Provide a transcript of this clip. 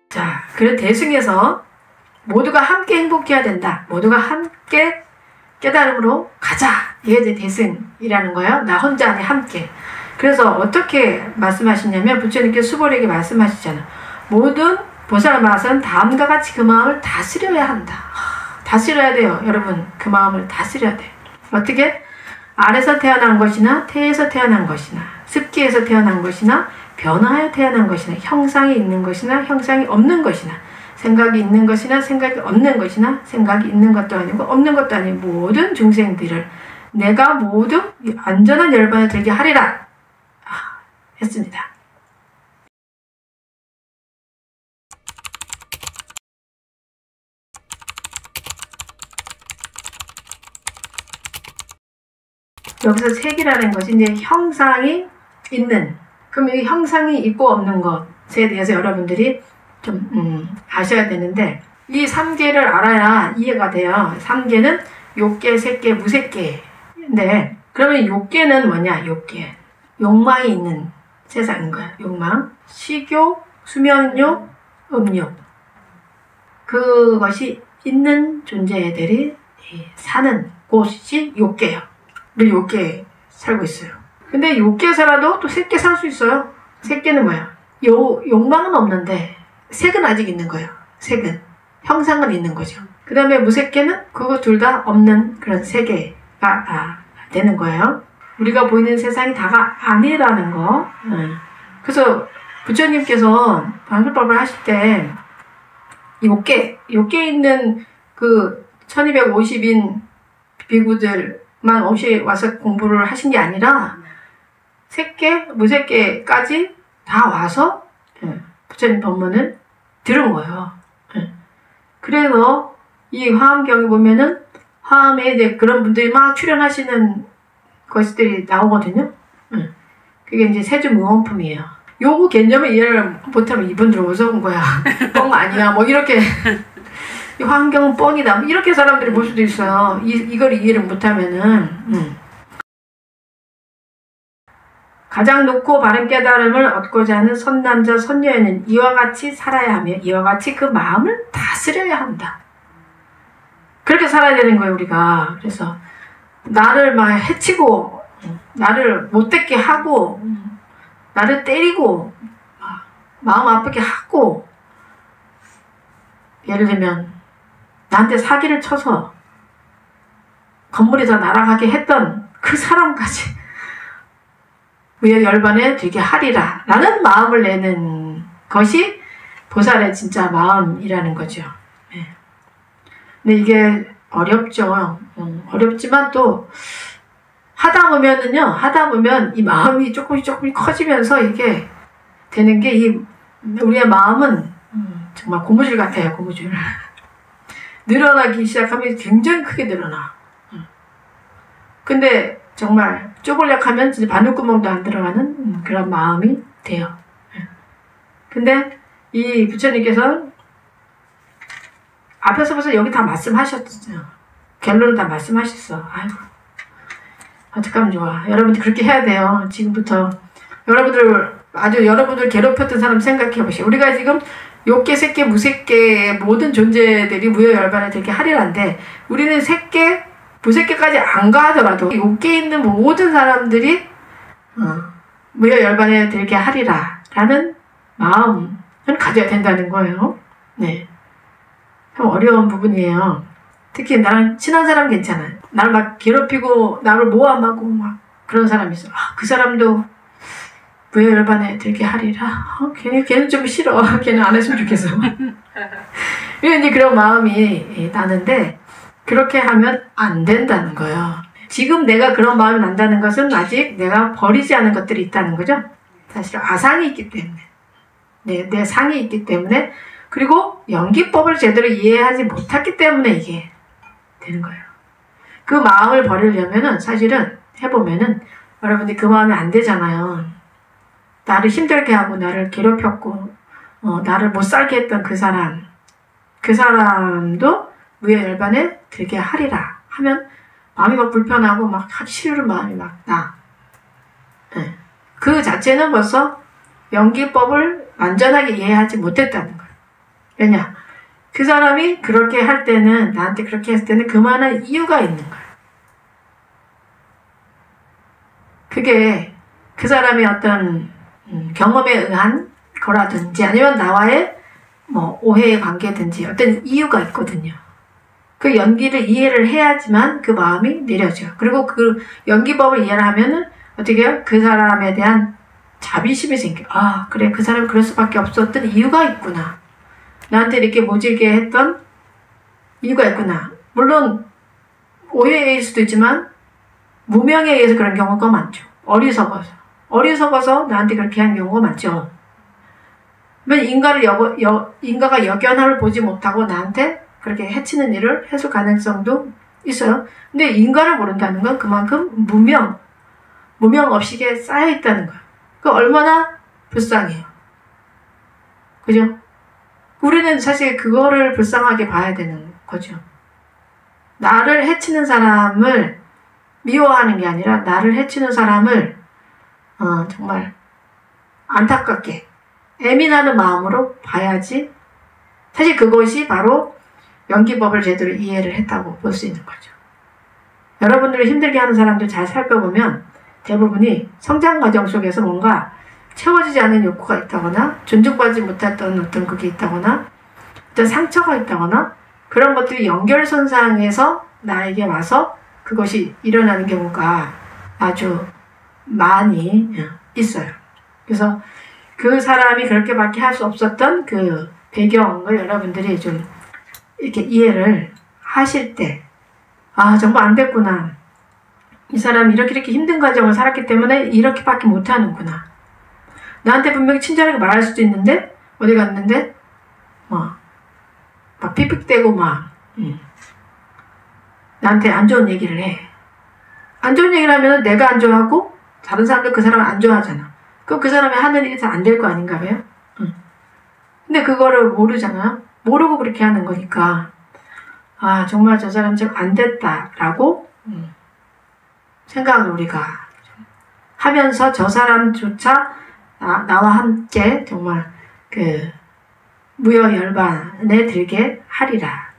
자, 그래서 대승에서 모두가 함께 행복해야 된다. 모두가 함께 깨달음으로 가자. 이게 이제 대승이라는 거예요. 나 혼자 아니 함께. 그래서 어떻게 말씀하시냐면 부처님께 수보리에게 말씀하시잖아. 모든 보살 마선 다음과 같이 그 마음을 다스려야 한다. 다스려야 돼요. 여러분 그 마음을 다스려야 돼. 어떻게? 알에서 태어난 것이나 태에서 태어난 것이나 습기에서 태어난 것이나 변화에 태어난 것이나 형상이 있는 것이나 형상이 없는 것이나 생각이 있는 것이나 생각이 없는 것이나 생각이 있는 것도 아니고 없는 것도 아닌 모든 중생들을 내가 모두 안전한 열반에 들게 하리라 했습니다. 여기서 색이라는 것이 이제 형상이 있는, 그럼 이 형상이 있고 없는 것에 대해서 여러분들이 좀 아셔야 되는데 이 3개를 알아야 이해가 돼요. 3개는 욕계, 색계, 무색계인데 그러면 욕계는 뭐냐? 욕계. 욕망이 있는 세상인 거야. 욕망. 식욕, 수면욕, 음욕. 그것이 있는 존재들이 사는 곳이 욕계예요. 우리 욕계에 살고 있어요. 근데 욕계에 살아도 또 색계 살 수 있어요. 색계는 뭐야? 욕망은 없는데 색은 아직 있는 거예요. 색은. 형상은 있는 거죠. 그 다음에 무색계는 그거 둘 다 없는 그런 세계가 되는 거예요. 우리가 보이는 세상이 다가 아니라는 거. 그래서 부처님께서 방술법을 하실 때 욕계에 있는 그 1250인 비구들만 없이 와서 공부를 하신 게 아니라 색계, 무색계까지 다 와서 부처님 법문을 들은 거예요. 그래서 이 화엄경에 보면은 화엄에 이제 그런 분들이 막 출연하시는 것들이 나오거든요. 그게 이제 세주무원품이에요. 요거 개념을 이해를 못하면 이분들 어디서 온 거야? 뻥 아니야? 뭐 이렇게 이 화엄경은 뻥이다. 뭐 이렇게 사람들이 볼 수도 있어요. 이걸 이해를 못하면은. 가장 높고 바른 깨달음을 얻고자 하는 선남자 선녀에는 이와 같이 살아야 하며 이와 같이 그 마음을 다스려야 한다. 그렇게 살아야 되는 거예요, 우리가. 그래서 나를 막 해치고 나를 못되게 하고 나를 때리고 마음 아프게 하고 예를 들면 나한테 사기를 쳐서 건물이 다 날아가게 했던 그 사람까지 무여 열반에 들게 하리라 라는 마음을 내는 것이 보살의 진짜 마음이라는 거죠. 네. 근데 이게 어렵죠. 어렵지만 또 하다 보면 이 마음이 조금씩 커지면서 이게 되는 게 우리의 마음은 정말 고무줄 같아요. 고무줄. 늘어나기 시작하면 굉장히 크게 늘어나. 근데 정말 쪼글락하면 진짜 바늘구멍도 안 들어가는 그런 마음이 돼요. 근데 이 부처님께서 앞에서 벌써 여기 다 말씀하셨죠. 결론을 다 말씀하셨어. 아이고 어떡하면 좋아. 여러분들 그렇게 해야 돼요. 지금부터 여러분들 괴롭혔던 사람 생각해 보시오. 우리가 지금 욕계, 색계, 무색계 모든 존재들이 무여열반에 들게 하리란데 우리는 색계, 무색계까지 안 가더라도 욕계에 있는 모든 사람들이 무여열반에 들게 하리라 라는 마음을 가져야 된다는 거예요. 네. 참 어려운 부분이에요. 특히 나랑 친한 사람 괜찮아. 나를 막 괴롭히고 나를 모함하고 막 그런 사람이 있어. 그 사람도 무여열반에 들게 하리라. 걔는 좀 싫어. 걔는 안 했으면 좋겠어. 이제 그런 마음이 나는데 그렇게 하면 안 된다는 거예요. 지금 내가 그런 마음이 난다는 것은 아직 내가 버리지 않은 것들이 있다는 거죠. 사실 아상이 있기 때문에 내 상이 있기 때문에 그리고 연기법을 제대로 이해하지 못했기 때문에 이게 되는 거예요. 그 마음을 버리려면은 사실은 해보면은 여러분들이 그 마음이 안 되잖아요. 나를 힘들게 하고 나를 괴롭혔고 나를 못 살게 했던 그 사람도 무여열반에 들게 하리라 하면 마음이 막 불편하고 막 하기 싫은 마음이 막 나. 그 자체는 벌써 연기법을 완전하게 이해하지 못했다는 거예요. 왜냐? 그 사람이 그렇게 할 때는, 나한테 그렇게 했을 때는 그만한 이유가 있는 거예요. 그게 그 사람의 어떤 경험에 의한 거라든지 아니면 나와의 뭐 오해의 관계든지 어떤 이유가 있거든요. 그 연기를 이해를 해야지만 그 마음이 내려져요. 그리고 그 연기법을 이해를 하면은 어떻게 해요? 그 사람에 대한 자비심이 생겨요. 아, 그래, 그 사람이 그럴 수밖에 없었던 이유가 있구나. 나한테 이렇게 모질게 했던 이유가 있구나. 물론 오해일 수도 있지만 무명에 의해서 그런 경우가 많죠. 어리석어서 나한테 그렇게 한 경우가 많죠. 인가가 역연함을 보지 못하고 나한테 그렇게 해치는 일을 했을 가능성도 있어요. 근데 인가를 모른다는 건 그만큼 무명업식에 쌓여있다는 거예요. 그 얼마나 불쌍해요. 그죠? 우리는 사실 그거를 불쌍하게 봐야 되는 거죠. 나를 해치는 사람을 미워하는 게 아니라 나를 해치는 사람을 정말 안타깝게 애민하는 마음으로 봐야지. 사실 그것이 바로 연기법을 제대로 이해를 했다고 볼 수 있는 거죠. 여러분들을 힘들게 하는 사람들 잘 살펴보면 대부분이 성장 과정 속에서 뭔가 채워지지 않은 욕구가 있다거나 존중받지 못했던 어떤 그게 있다거나 어떤 상처가 있다거나 그런 것들이 연결선상에서 나에게 와서 그것이 일어나는 경우가 아주 많이 있어요. 그래서 그 사람이 그렇게밖에 할 수 없었던 그 배경을 여러분들이 좀 이렇게 이해를 하실 때, 아, 정말 안 됐구나. 이 사람이 이렇게 힘든 과정을 살았기 때문에 이렇게밖에 못하는구나. 나한테 분명히 친절하게 말할 수도 있는데, 어디 갔는데, 막 픽픽대고 나한테 안 좋은 얘기를 해. 안 좋은 얘기를 하면 내가 안 좋아하고, 다른 사람들 그 사람을 안 좋아하잖아. 그럼 그 사람이 하는 일이 다 안 될 거 아닌가 봐요? 근데 그거를 모르잖아. 모르고 그렇게 하는 거니까. 아, 정말 저 사람 좀 안 됐다라고 생각을 우리가 하면서 저 사람조차 나와 함께 정말 그 무여열반에 들게 하리라.